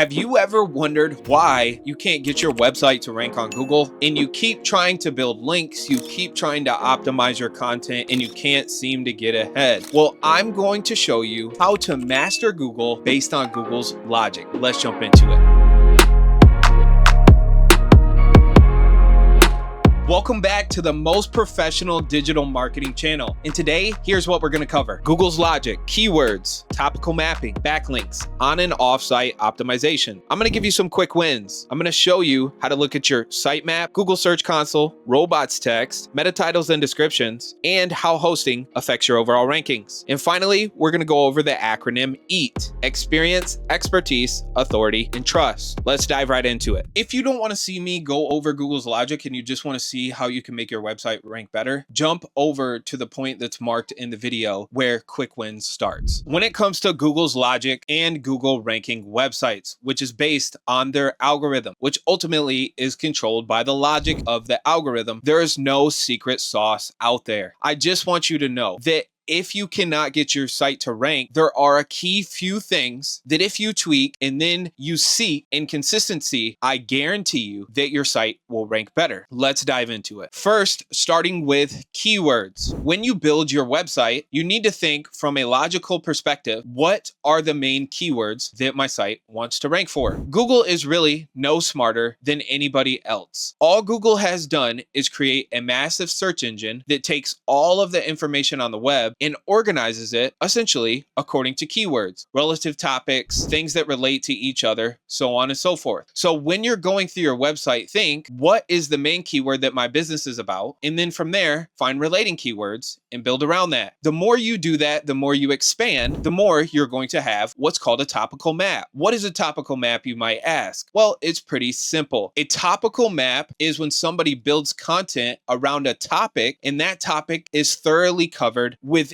Have you ever wondered why you can't get your website to rank on Google and you keep trying to build links, you keep trying to optimize your content, and you can't seem to get ahead? Well, I'm going to show you how to master Google based on Google's logic. Let's jump into it. Welcome back to the most professional digital marketing channel. And today, here's what we're going to cover. Google's logic, keywords, topical mapping, backlinks, on and off-site optimization. I'm going to give you some quick wins. I'm going to show you how to look at your sitemap, Google Search Console, robots text, meta titles and descriptions, and how hosting affects your overall rankings. And finally, we're going to go over the acronym EAT: experience, expertise, authority, and trust. Let's dive right into it. If you don't want to see me go over Google's logic and you just want to see how you can make your website rank better, jump over to the point that's marked in the video where quick wins starts. When it comes to Google's logic and Google ranking websites, which is based on their algorithm, which ultimately is controlled by the logic of the algorithm, there is no secret sauce out there. I just want you to know that if you cannot get your site to rank, there are a key few things that if you tweak and then you seek inconsistency, I guarantee you that your site will rank better. Let's dive into it. First, starting with keywords. When you build your website, you need to think from a logical perspective, what are the main keywords that my site wants to rank for? Google is really no smarter than anybody else. All Google has done is create a massive search engine that takes all of the information on the web and organizes it essentially according to keywords, relative topics, things that relate to each other, so on and so forth. So when you're going through your website, think, what is the main keyword that my business is about? And then from there, find relating keywords and build around that. The more you do that, the more you expand, the more you're going to have what's called a topical map. What is a topical map, you might ask? Well, it's pretty simple. A topical map is when somebody builds content around a topic and that topic is thoroughly covered within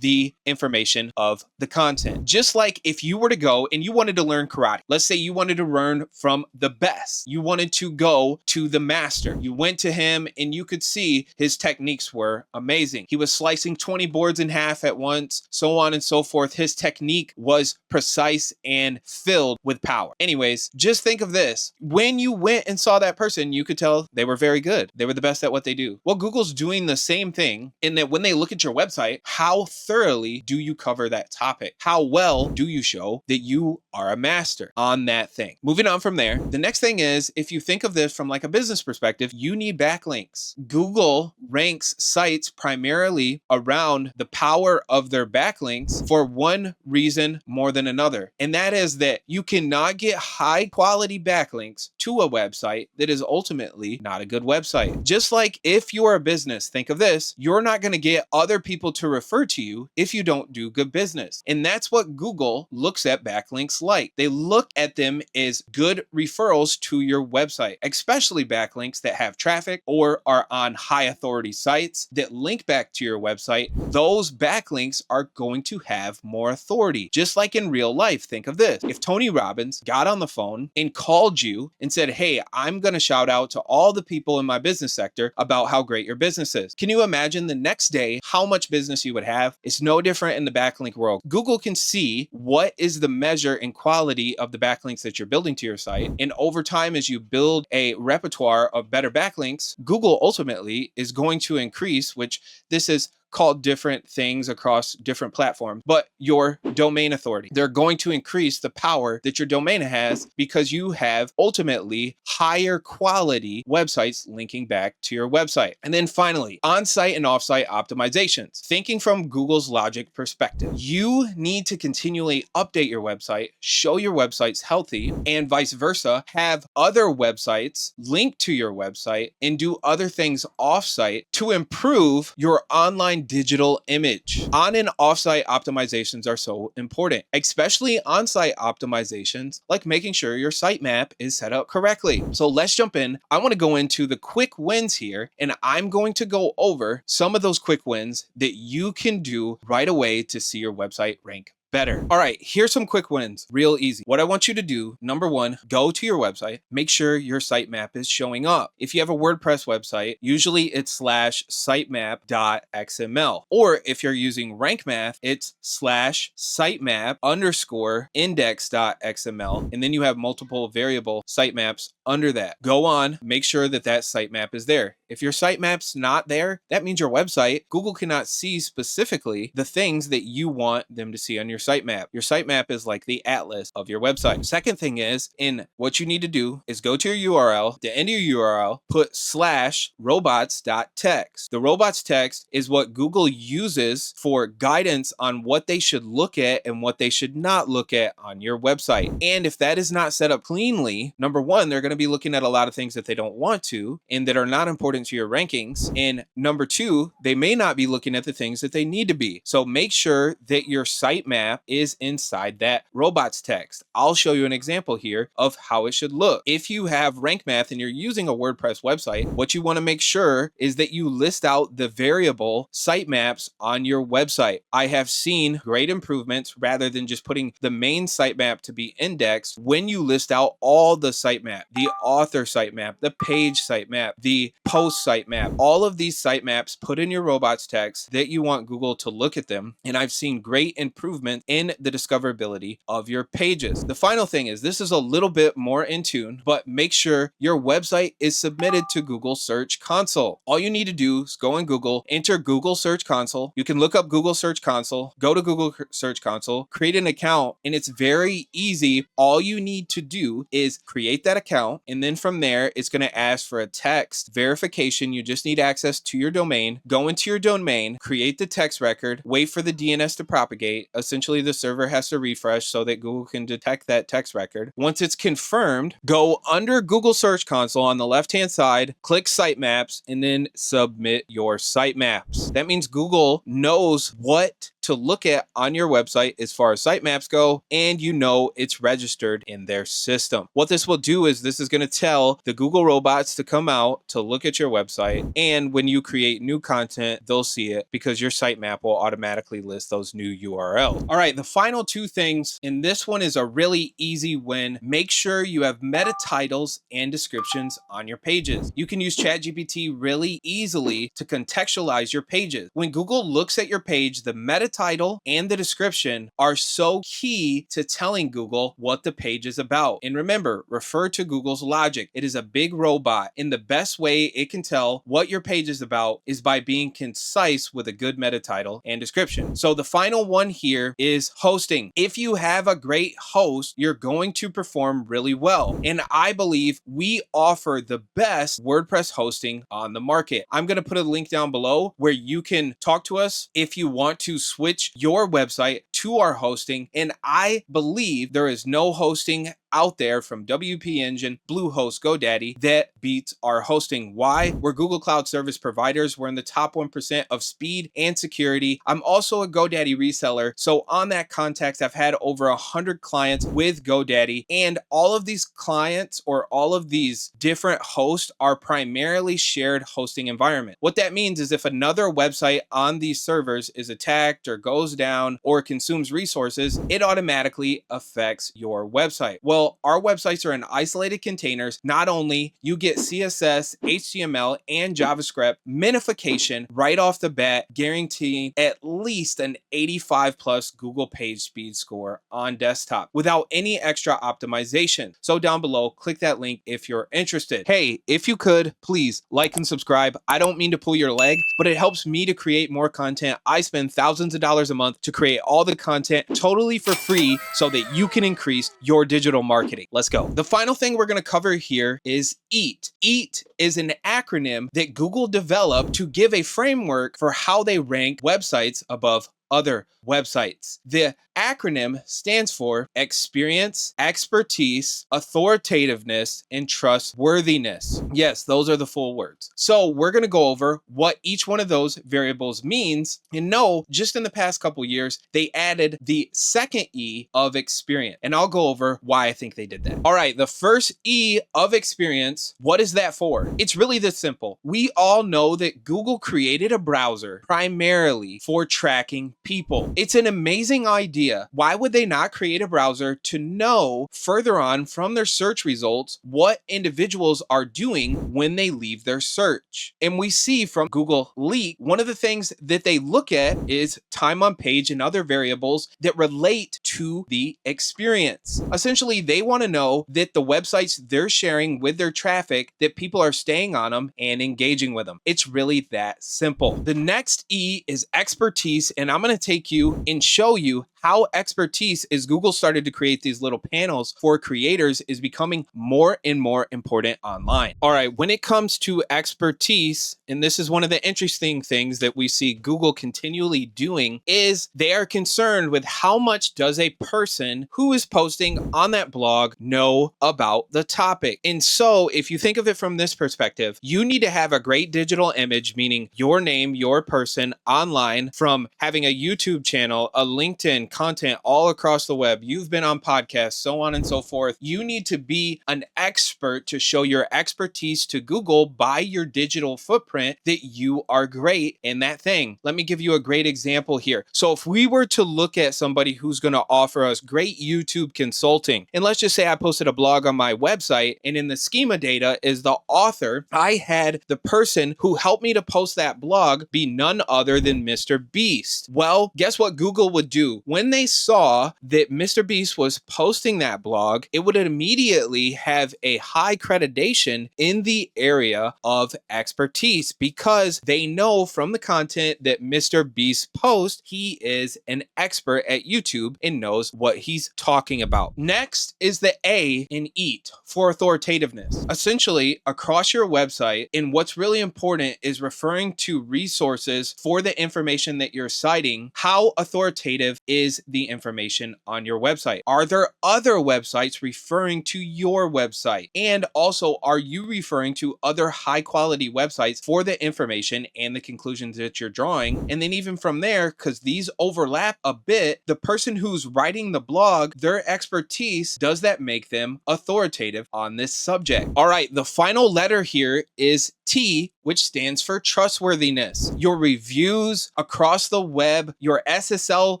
the information of the content. Just like if you were to go and you wanted to learn karate, let's say you wanted to learn from the best, you wanted to go to the master, you went to him and you could see his techniques were amazing. He was slicing 20 boards in half at once, so on and so forth. His technique was precise and filled with power. Anyways, just think of this. When you went and saw that person, you could tell they were very good. They were the best at what they do. Well, Google's doing the same thing in that when they look at your website, how thoroughly do you cover that topic? How well do you show that you are a master on that thing? Moving on from there, the next thing is, if you think of this from like a business perspective, you need backlinks. Google ranks sites primarily around the power of their backlinks for one reason more than another. And that is that you cannot get high quality backlinks to a website that is ultimately not a good website. Just like if you're a business, think of this, you're not going to get other people to refer to you if you don't do good business. And that's what Google looks at backlinks like. They look at them as good referrals to your website, especially backlinks that have traffic or are on high authority sites that link back to your website. Those backlinks are going to have more authority. Just like in real life, think of this. If Tony Robbins got on the phone and called you and said, hey, I'm going to shout out to all the people in my business sector about how great your business is. Can you imagine the next day how much business you would have? It's no different in the backlink world. Google can see what is the measure and quality of the backlinks that you're building to your site. And over time, as you build a repertoire of better backlinks, Google ultimately is going to increase, which this is called different things across different platforms, but your domain authority. They're going to increase the power that your domain has because you have ultimately higher quality websites linking back to your website. And then finally, on-site and off-site optimizations. Thinking from Google's logic perspective, you need to continually update your website, show your website's healthy, and vice versa, have other websites link to your website and do other things off-site to improve your online digital image. On and off-site optimizations are so important, especially on-site optimizations, like making sure your sitemap is set up correctly. So let's jump in. I want to go into the quick wins here, and I'm going to go over some of those quick wins that you can do right away to see your website rank better. All right, here's some quick wins, real easy. What I want you to do, number one, go to your website, make sure your sitemap is showing up. If you have a WordPress website, usually it's /sitemap.xml. Or if you're using rank math, it's /sitemap_index.xml. And then you have multiple variable sitemaps under that. Go on, make sure that that sitemap is there. If your sitemap's not there, that means your website, Google cannot see specifically the things that you want them to see on your sitemap. Your sitemap is like the atlas of your website. Second thing is, what you need to do is go to your URL, the end of your URL, put /robots.text. The robots text is what Google uses for guidance on what they should look at and what they should not look at on your website. And if that is not set up cleanly, number one, they're going to be looking at a lot of things that they don't want to and that are not important to your rankings. And number two, they may not be looking at the things that they need to be. So make sure that your sitemap is inside that robots text. I'll show you an example here of how it should look. If you have rank math and you're using a WordPress website, what you want to make sure is that you list out the variable sitemaps on your website. I have seen great improvements rather than just putting the main sitemap to be indexed when you list out all the sitemap, the author sitemap, the page sitemap, the post sitemap, all of these sitemaps put in your robots text that you want Google to look at them. And I've seen great improvement in the discoverability of your pages. The final thing is, this is a little bit more in tune, but make sure your website is submitted to Google Search Console. All you need to do is go in Google, enter Google Search Console. You can look up Google Search Console, go to Google Search Console, create an account, and it's very easy. All you need to do is create that account, and then from there, it's going to ask for a text verification. You just need access to your domain. Go into your domain, create the text record, wait for the DNS to propagate. Essentially, the server has to refresh so that Google can detect that text record. Once it's confirmed, go under Google Search Console on the left-hand side, click Sitemaps, and then submit your sitemaps. That means Google knows what to look at on your website as far as sitemaps go, and you know it's registered in their system. What this will do is this is going to tell the Google robots to come out to look at your website, and when you create new content, they'll see it because your sitemap will automatically list those new URLs. All right, the final two things, and this one is a really easy win. Make sure you have meta titles and descriptions on your pages. You can use ChatGPT really easily to contextualize your pages. When Google looks at your page, the meta title and the description are so key to telling Google what the page is about. And remember, refer to Google's logic. It is a big robot, and the best way it can tell what your page is about is by being concise with a good meta title and description. So the final one here is hosting. If you have a great host, you're going to perform really well. And I believe we offer the best WordPress hosting on the market. I'm going to put a link down below where you can talk to us if you want to switch your website to our hosting. And I believe there is no hosting out there from WP Engine, Bluehost, GoDaddy that beats our hosting. Why? We're Google Cloud Service providers. We're in the top 1% of speed and security. I'm also a GoDaddy reseller. So on that context, I've had over 100 clients with GoDaddy, and all of these clients or all of these different hosts are primarily shared hosting environment. What that means is if another website on these servers is attacked or goes down or consumes resources, it automatically affects your website. Well, our websites are in isolated containers. Not only you get CSS, HTML, and JavaScript minification right off the bat, guaranteeing at least an 85 plus Google page speed score on desktop without any extra optimization. So down below, click that link if you're interested. Hey, if you could, please like and subscribe. I don't mean to pull your leg, but it helps me to create more content. I spend thousands of dollars a month to create all the content totally for free so that you can increase your digital marketing. Let's go. The final thing we're going to cover here is EAT. EAT is an acronym that Google developed to give a framework for how they rank websites above other websites. The acronym stands for experience, expertise, authoritativeness, and trustworthiness. Yes, those are the full words. So we're going to go over what each one of those variables means, and know just in the past couple years, they added the second E of experience. And I'll go over why I think they did that. All right, the first E of experience, what is that for? It's really this simple. We all know that Google created a browser primarily for tracking people. It's an amazing idea idea. Why would they not create a browser to know further on from their search results what individuals are doing when they leave their search? And we see from Google Leak, one of the things that they look at is time on page and other variables that relate to the experience. Essentially, they want to know that the websites they're sharing with their traffic, that people are staying on them and engaging with them. It's really that simple. The next E is expertise, and I'm going to take you and show you how expertise, as Google started to create these little panels for creators, is becoming more and more important online. All right, when it comes to expertise, and this is one of the interesting things that we see Google continually doing, is they are concerned with how much does a person who is posting on that blog know about the topic. And so if you think of it from this perspective, you need to have a great digital image, meaning your name, your person online, from having a YouTube channel, a LinkedIn, content all across the web. You've been on podcasts, so on and so forth. You need to be an expert to show your expertise to Google by your digital footprint that you are great in that thing. Let me give you a great example here. So if we were to look at somebody who's going to offer us great YouTube consulting, and let's just say I posted a blog on my website, and in the schema data is the author, I had the person who helped me to post that blog be none other than Mr. Beast. Well, guess what Google would do? When they saw that Mr. Beast was posting that blog, it would immediately have a high accreditation in the area of expertise, because they know from the content that Mr. Beast posts, he is an expert at YouTube and knows what he's talking about. Next is the A in EAT, for authoritativeness. Essentially, across your website, and what's really important is referring to resources for the information that you're citing. How authoritative is the information on your website? Are there other websites referring to your website? And also, are you referring to other high quality websites for the information and the conclusions that you're drawing? And then even from there, because these overlap a bit, the person who's writing the blog, their expertise, does that make them authoritative on this subject? All right, the final letter here is T, which stands for trustworthiness. Your reviews across the web, your SSL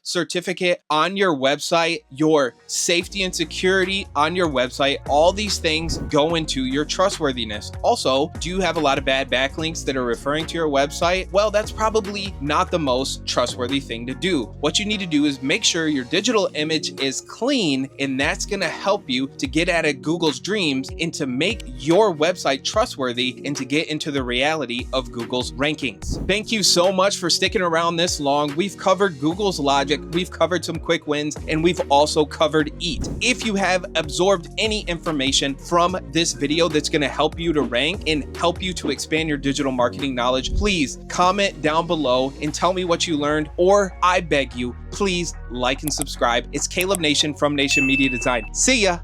certificate on your website, your safety and security on your website, all these things go into your trustworthiness. Also, do you have a lot of bad backlinks that are referring to your website? Well, that's probably not the most trustworthy thing to do. What you need to do is make sure your digital image is clean, and that's going to help you to get at Google's dreams and to make your website trustworthy and to get into the reality of Google's rankings. Thank you so much for sticking around this long. We've covered Google's logic, we've covered some quick wins, and we've also covered EAT. If you have absorbed any information from this video that's going to help you to rank and help you to expand your digital marketing knowledge, please comment down below and tell me what you learned, or I beg you, please like and subscribe. It's Caleb Nation from Nation Media Design. See ya.